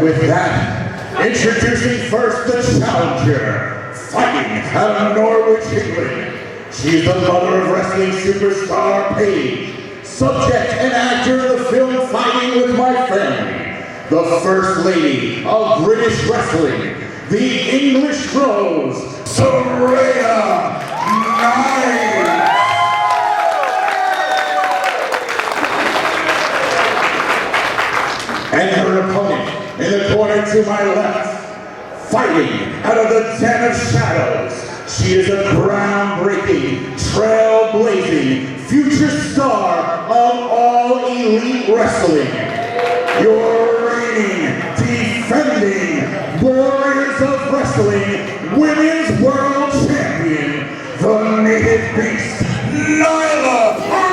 with that, introducing first the challenger, fighting out of Norwich, England. She's the mother of wrestling superstar Paige, subject and actor of the film Fighting with My Family, the First Lady of British Wrestling, the English Rose, Saraya Knight. And her opponent in the corner to my left, fighting out of the den of shadows. She is a groundbreaking, trailblazing, future star of all elite wrestling. Your reigning, defending Warriors of Wrestling Women's World Champion, the Native Beast, Nyla Rose!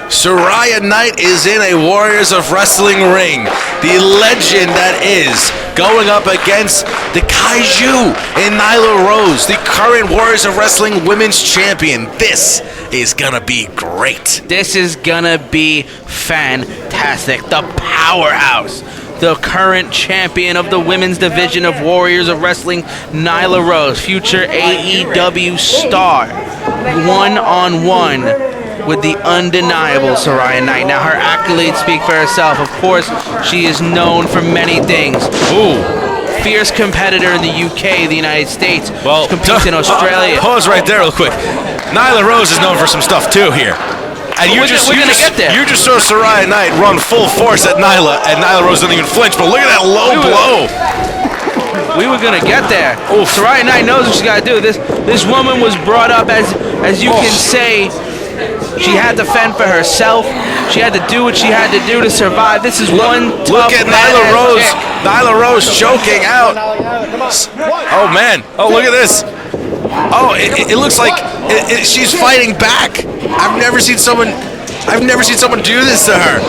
Saraya Knight is in a Warriors of Wrestling ring. The legend that is going up against the Kaiju in Nyla Rose, the current Warriors of Wrestling Women's Champion. This is gonna be great. This is gonna be fantastic. The powerhouse, the current champion of the women's division of Warriors of Wrestling, Nyla Rose, future AEW star, one-on-one with the undeniable Saraya Knight. Now, her accolades speak for herself. Of course, she is known for many things. Ooh. Fierce competitor in the UK, the United States. Well, competes in Australia. Pause right there real quick. Nyla Rose is known for some stuff too here. And you just saw Saraya Knight run full force at Nyla, and Nyla Rose didn't even flinch, but look at that low blow. We were gonna get there. Oof. Saraya Knight knows what she gotta do. This woman was brought up as you can say. She had to fend for herself. She had to do what she had to do to survive. This is one tough. Look at Nyla Rose. Nyla Rose choking out. Oh man. Oh, look at this. Oh, it looks like she's fighting back. I've never seen someone do this to her.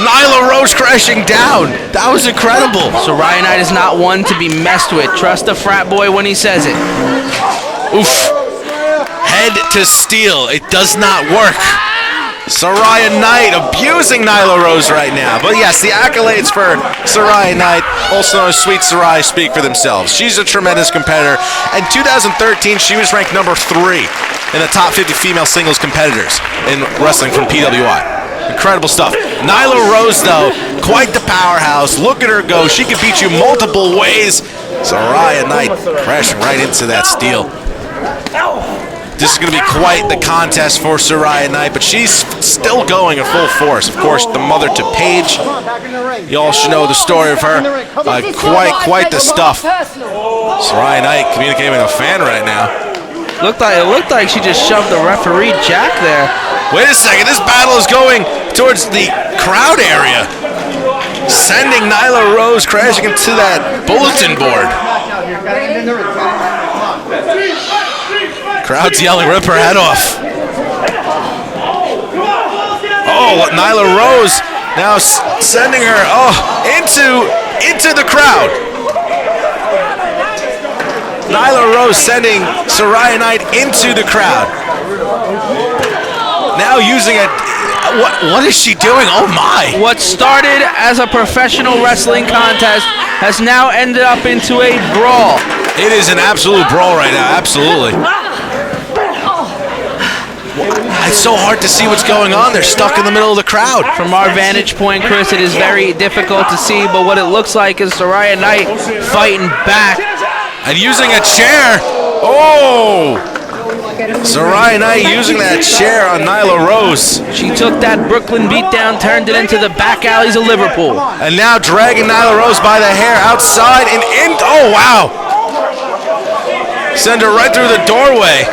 Nyla Rose crashing down. That was incredible. Saraya Knight is not one to be messed with. Trust a frat boy when he says it. Oof. Head to steel. It does not work. Saraya Knight abusing Nyla Rose right now. But yes, the accolades for Saraya Knight, also known as Sweet Saraya, speak for themselves. She's a tremendous competitor. In 2013, she was ranked number 3 in the top 50 female singles competitors in wrestling from PWI. Incredible stuff. Nyla Rose, though, quite the powerhouse. Look at her go. She can beat you multiple ways. Saraya Knight crashing right into that steel. This is going to be quite the contest for Saraya Knight, but she's still going at full force. Of course, the mother to Paige. You all should know the story of her. Quite the stuff. Saraya Knight communicating with a fan right now. It looked like she just shoved the referee Jack there. Wait a second, this battle is going towards the crowd area, sending Nyla Rose crashing into that bulletin board. Crowd's yelling, rip her head off. Oh, Nyla Rose now sending her into the crowd. Nyla Rose sending Saraya Knight into the crowd. Now using it. What is she doing? Oh my! What started as a professional wrestling contest has now ended up into a brawl. It is an absolute brawl right now. Absolutely. It's so hard to see what's going on. They're stuck in the middle of the crowd. From our vantage point, Chris, it is very difficult to see, but what it looks like is Saraya Knight fighting back. And using a chair. Oh! Saraya Knight using that chair on Nyla Rose. She took that Brooklyn beatdown, turned it into the back alleys of Liverpool. And now dragging Nyla Rose by the hair outside and in. Oh, wow! Send her right through the doorway.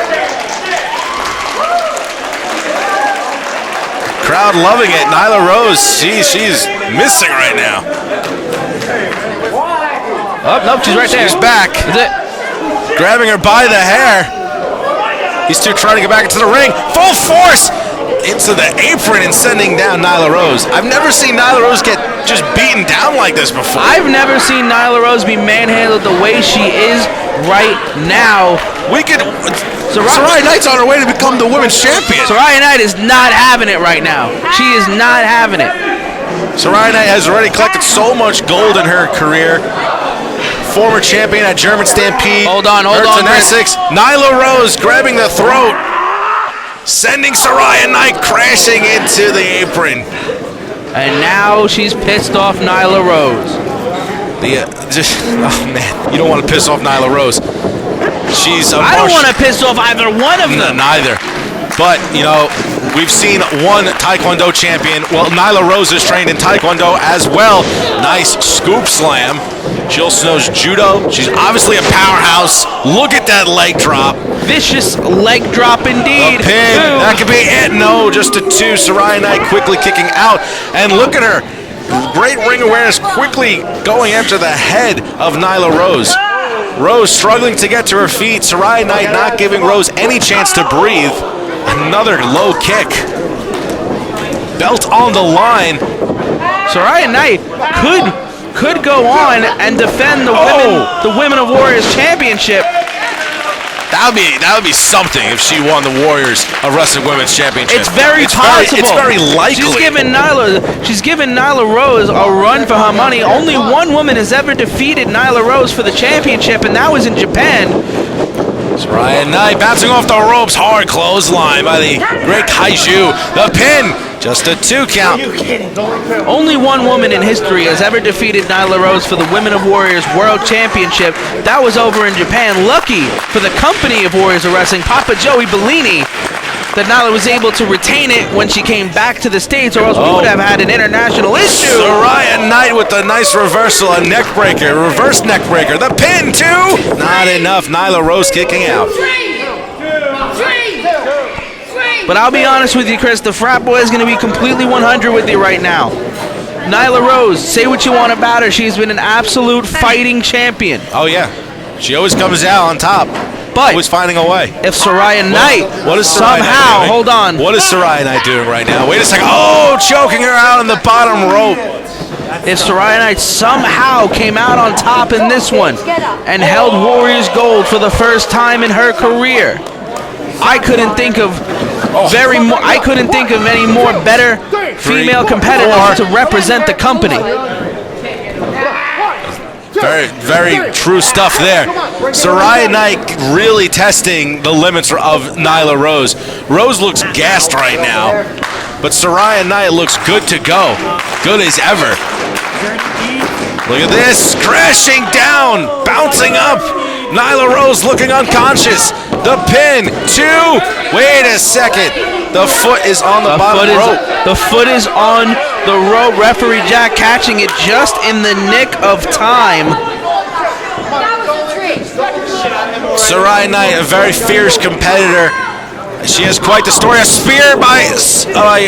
Crowd loving it. Nyla Rose, she's missing right now. Oh, nope, she's right there. She's back. Is it? Grabbing her by the hair. These two trying to get back into the ring. Full force into the apron and sending down Nyla Rose. I've never seen Nyla Rose get just beaten down like this before. I've never seen Nyla Rose be manhandled the way she is right now. Saraya Knight's on her way to become the women's champion. Saraya Knight is not having it right now. She is not having it. Saraya Knight has already collected so much gold in her career. Former champion at German Stampede. Hold on, Chris. Essex. Nyla Rose grabbing the throat, sending Saraya Knight crashing into the apron. And now she's pissed off Nyla Rose. Oh man, you don't want to piss off Nyla Rose. I don't want to piss off either one of them. Neither. But, you know, we've seen one Taekwondo champion. Well, Nyla Rose is trained in Taekwondo as well. Nice scoop slam. She also knows judo. She's obviously a powerhouse. Look at that leg drop. Vicious leg drop indeed. A pin. That could be it. No, just a 2. Saraya Knight quickly kicking out. And look at her. Great ring awareness, quickly going after the head of Nyla Rose. Rose struggling to get to her feet. Saraya Knight not giving Rose any chance to breathe. Another low kick. Belt on the line. Saraya Knight could go on and defend the Women of Warriors Championship. That would be something if she won the Warriors of Wrestling Women's Championship. It's very possible. It's very likely. She's giving Nyla Rose a run for her money. Only one woman has ever defeated Nyla Rose for the championship, and that was in Japan. Saraya Knight bouncing off the ropes. Hard clothesline by the great Kaiju. The pin. Just a 2 count. Only one woman in history has ever defeated Nyla Rose for the Women of Warriors World Championship. That was over in Japan. Lucky for the company of Warriors of Wrestling, Papa Joey Bellini, that Nyla was able to retain it when she came back to the States, or else we would have had an international issue. Saraya Knight with a nice reversal, a neck breaker, reverse neck breaker. The pin, 2. Not enough. Nyla Rose kicking out. But I'll be honest with you, Chris, the frat boy is going to be completely 100 with you right now. Nyla Rose, say what you want about her. She's been an absolute fighting champion. Oh, yeah. She always comes out on top. But always finding a way. If Saraya Knight what is Saraya somehow, Knight hold on. What is Saraya Knight doing right now? Wait a second. Oh, choking her out on the bottom rope. If Saraya Knight somehow came out on top in this one and held Warriors Gold for the first time in her career, I couldn't think of any more better female competitors to represent the company. Very, very true stuff there. Saraya Knight really testing the limits of Nyla Rose. Rose looks gassed right now, but Saraya Knight looks good to go. Good as ever. Look at this, crashing down, bouncing up. Nyla Rose looking unconscious. The pin, 2. Wait a second. The foot is on the bottom rope. The foot is on the rope. Referee Jack catching it just in the nick of time. Saraya Knight, a very fierce competitor. She has quite the story. A spear by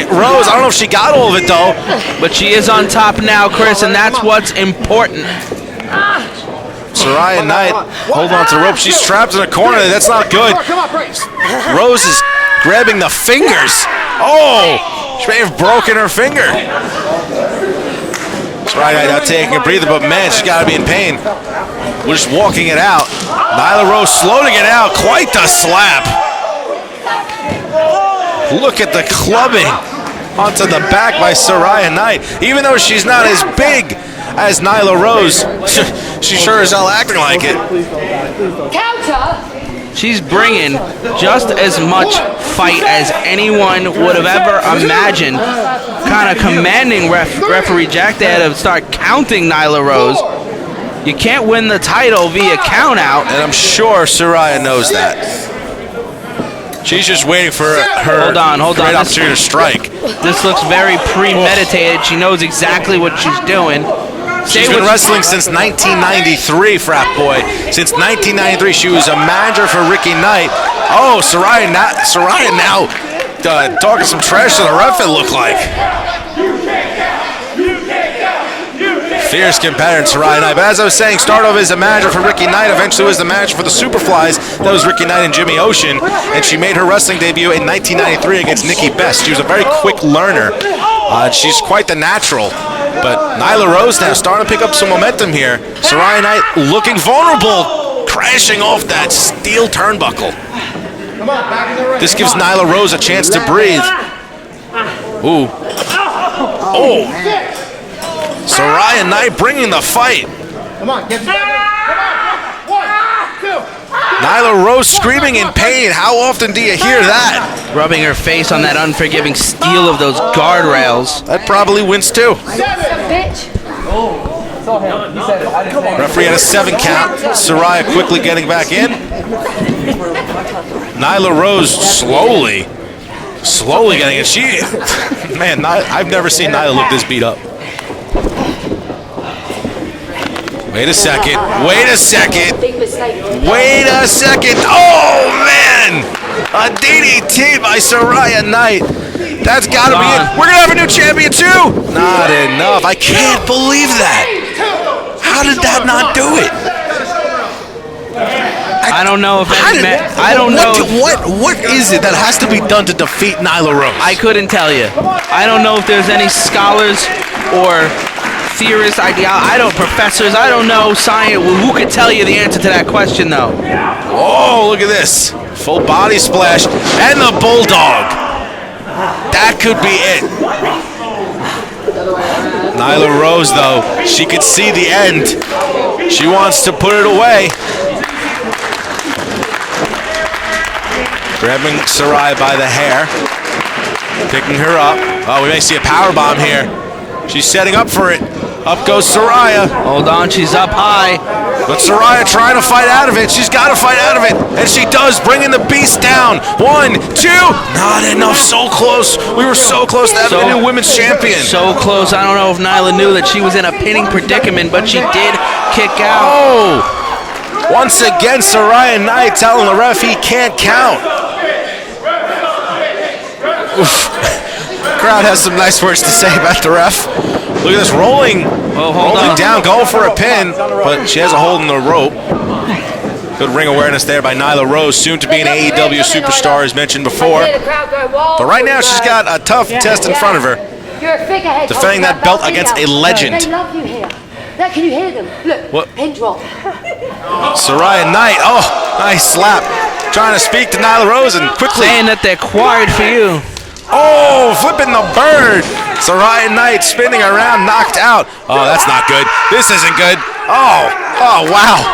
Rose. I don't know if she got all of it, though. But she is on top now, Chris, and that's what's important. Saraya Knight, hold on to the rope. She's trapped in a corner. That's not good. Rose is grabbing the fingers. Oh, she may have broken her finger. Saraya Knight now taking a breather, but man, she's got to be in pain. We're just walking it out. Nyla Rose slow to get out. Quite the slap. Look at the clubbing onto the back by Saraya Knight. Even though she's not as big as Nyla Rose, she sure is all acting like it. She's bringing just as much fight as anyone would have ever imagined. Kind of commanding referee Jack there to start counting Nyla Rose. You can't win the title via count out. And I'm sure Saraya knows that. She's just waiting for her great opportunity to strike. This looks very premeditated. She knows exactly what she's doing. She's been wrestling since 1993, frat boy. Since 1993, she was a manager for Ricky Knight. Oh, Saraya now talking some trash to the ref, it looked like. Fierce competitor in Saraya Knight. But as I was saying, started off as a manager for Ricky Knight, eventually was the manager for the Superflies. That was Ricky Knight and Jimmy Ocean. And she made her wrestling debut in 1993 against Nikki Best. She was a very quick learner. She's quite the natural. But Nyla Rose now starting to pick up some momentum here. Saraya Knight looking vulnerable, crashing off that steel turnbuckle. This gives Nyla Rose a chance to breathe. Ooh. Oh. Saraya Knight bringing the fight. Come on, get back. Come on. 1, 2. Nyla Rose screaming in pain. How often do you hear that? Rubbing her face on that unforgiving steel of those guardrails. That probably wins too. Referee had a 7 count. Saraya quickly getting back in. Nyla Rose slowly getting it. Man, I've never seen Nyla look this beat up. Wait a second. Oh, man! A DDT by Saraya Knight. That's got to be it. We're going to have a new champion, too. Not enough. I can't believe that. How did that not do it? I don't know if I don't know. What is it that has to be done to defeat Nyla Rose? I couldn't tell you. I don't know if there's any scholars or theorists, professors. I don't know science. Who could tell you the answer to that question, though? Oh, look at this. Full body splash and the bulldog. That could be it. Nyla Rose, though, she could see the end. She wants to put it away. Grabbing Saraya by the hair. Picking her up. Oh, we may see a powerbomb here. She's setting up for it. Up goes Saraya. Hold on, she's up high. But Saraya trying to fight out of it. She's got to fight out of it. And she does, bringing the beast down. 1, 2. Not enough. So close. We were so close to having a new women's champion. So close. I don't know if Nyla knew that she was in a pinning predicament, but she did kick out. Oh! Once again, Saraya Knight telling the ref he can't count. Oof. Crowd has some nice words to say about the ref. Look at this, rolling down, going for a pin, but she has a hold in the rope. Good ring awareness there by Nyla Rose, soon to be an AEW superstar, as mentioned before. But right now, she's got a tough test in front of her, defending that belt against a legend. They love you here. Look, can you hear them? Look, What? pin drop. Saraya Knight, oh, nice slap. Trying to speak to Nyla Rose and quickly. Saying that they're quiet for you. Oh, flipping the bird. Saraya Knight spinning around, knocked out. Oh, that's not good. This isn't good. Oh, wow.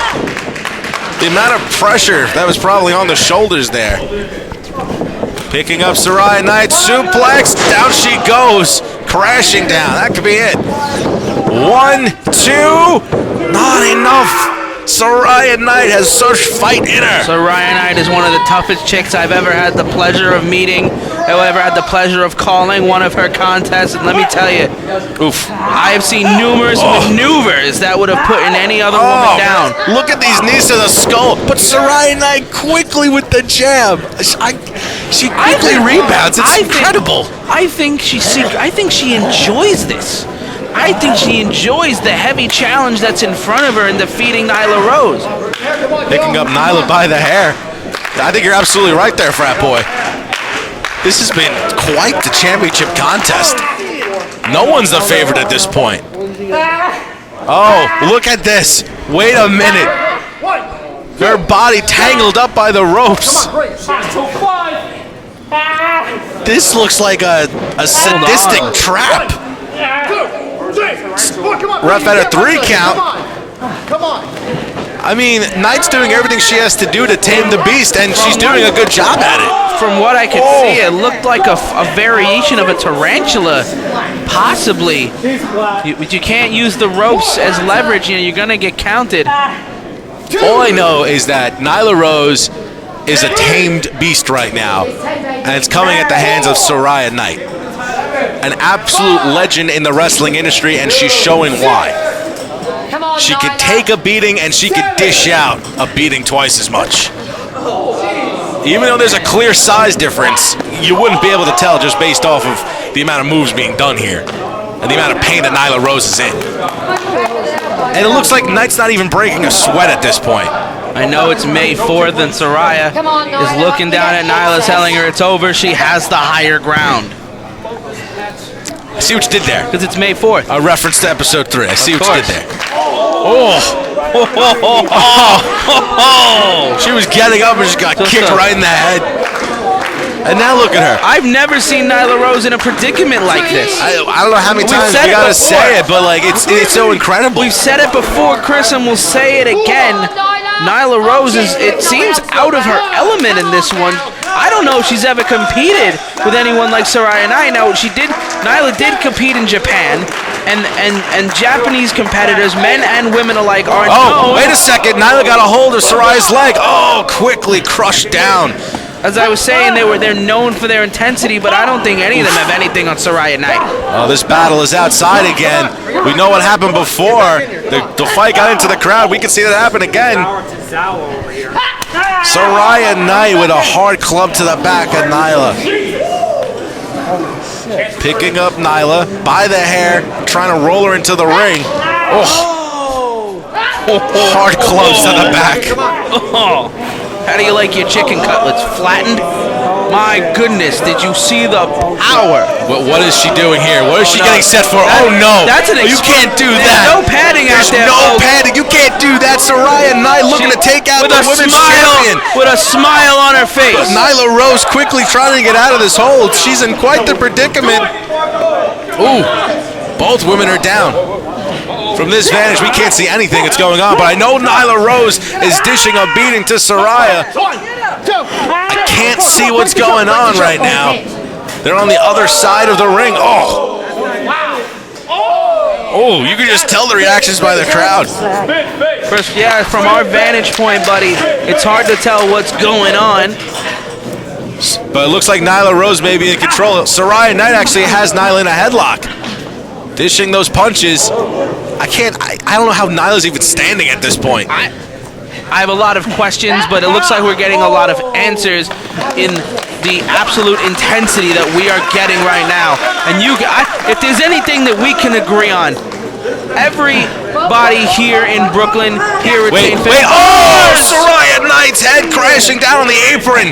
The amount of pressure that was probably on the shoulders there. Picking up Saraya Knight, suplex, down she goes, crashing down. That could be it. 1, 2, not enough. Saraya Knight has such fight in her. Saraya Knight is one of the toughest chicks I've ever had the pleasure of meeting, ever had the pleasure of calling one of her contests, and let me tell you, I have seen numerous maneuvers that would have put in any other woman down. Look at these knees to the skull, but Saraya Knight quickly with the jab. She quickly rebounds. It's incredible. I think she enjoys this. I think she enjoys the heavy challenge that's in front of her in defeating Nyla Rose. Picking up Nyla by the hair. I think you're absolutely right there, frat boy. This has been quite the championship contest. No one's the favorite at this point. Oh, look at this. Wait a minute. Her body tangled up by the ropes. This looks like a sadistic trap. Ref had a 3 count. Come on. I mean, Knight's doing everything she has to do to tame the beast, and she's doing a good job at it. From what I could see, it looked like a variation of a tarantula, possibly. You can't use the ropes as leverage, you're going to get counted. All I know is that Nyla Rose is a tamed beast right now, and it's coming at the hands of Saraya Knight. An absolute legend in the wrestling industry, and she's showing why. She could take a beating, and she could dish out a beating twice as much. Even though there's a clear size difference, you wouldn't be able to tell just based off of the amount of moves being done here. and the amount of pain that Nyla Rose is in. And it looks like Knight's not even breaking a sweat at this point. I know it's May 4th and Saraya is looking down at Nyla, telling her it's over. She has the higher ground. I see what you did there. Because it's May 4th. A reference to episode 3. I see what you did there. She was getting up and just got kicked right in the head. And now look at her. I've never seen Nyla Rose in a predicament like this. I don't know how many times we gotta say it, but like it's so incredible. We've said it before, Chris, and we'll say it again. Nyla Rose it seems out of her element in this one. I don't know if she's ever competed with anyone like Saraya Knight. Now Nyla did compete in Japan, and Japanese competitors, men and women alike, are known. Wait a second. Nyla got a hold of Saraya's leg. Oh, quickly crushed down. As I was saying, they're known for their intensity, but I don't think any of them have anything on Saraya Knight. Oh, this battle is outside again. We know what happened before. The fight got into the crowd. We can see that happen again. Saraya Knight with a hard club to the back of Nyla. Picking up Nyla by the hair, trying to roll her into the ring. Oh. Hard clubs to the back. How do you like your chicken cutlets? Flattened? My goodness, did you see the power? What is she doing here? What is she getting set for? Oh no! That's you can't do that. There's no padding out there. No padding. You can't do that. Saraya Knight looking to take out the women's champion with a smile on her face. But Nyla Rose quickly trying to get out of this hold. She's in quite the predicament. Ooh, both women are down. From this vantage, we can't see anything that's going on, but I know Nyla Rose is dishing a beating to Saraya. I can't see what's going on right now. They're on the other side of the ring. Oh, you can just tell the reactions by the crowd. Chris, yeah, from our vantage point, buddy, it's hard to tell what's going on. But it looks like Nyla Rose may be in control. Saraya Knight actually has Nyla in a headlock. Dishing those punches. I don't know how Nyla's even standing at this point. I have a lot of questions, but it looks like we're getting a lot of answers in the absolute intensity that we are getting right now. And if there's anything that we can agree on, everybody here in Brooklyn, here at St. Wait, oh! Saraya Knight's head crashing down on the apron.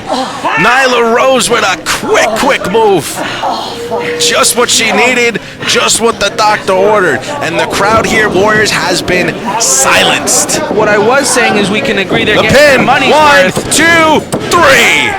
Nyla Rose with a quick move. Just what she needed, just what the doctor ordered. And the crowd here, Warriors, has been silenced. What I was saying is we can agree they're the getting pin. money's 1, worth. 2, 3.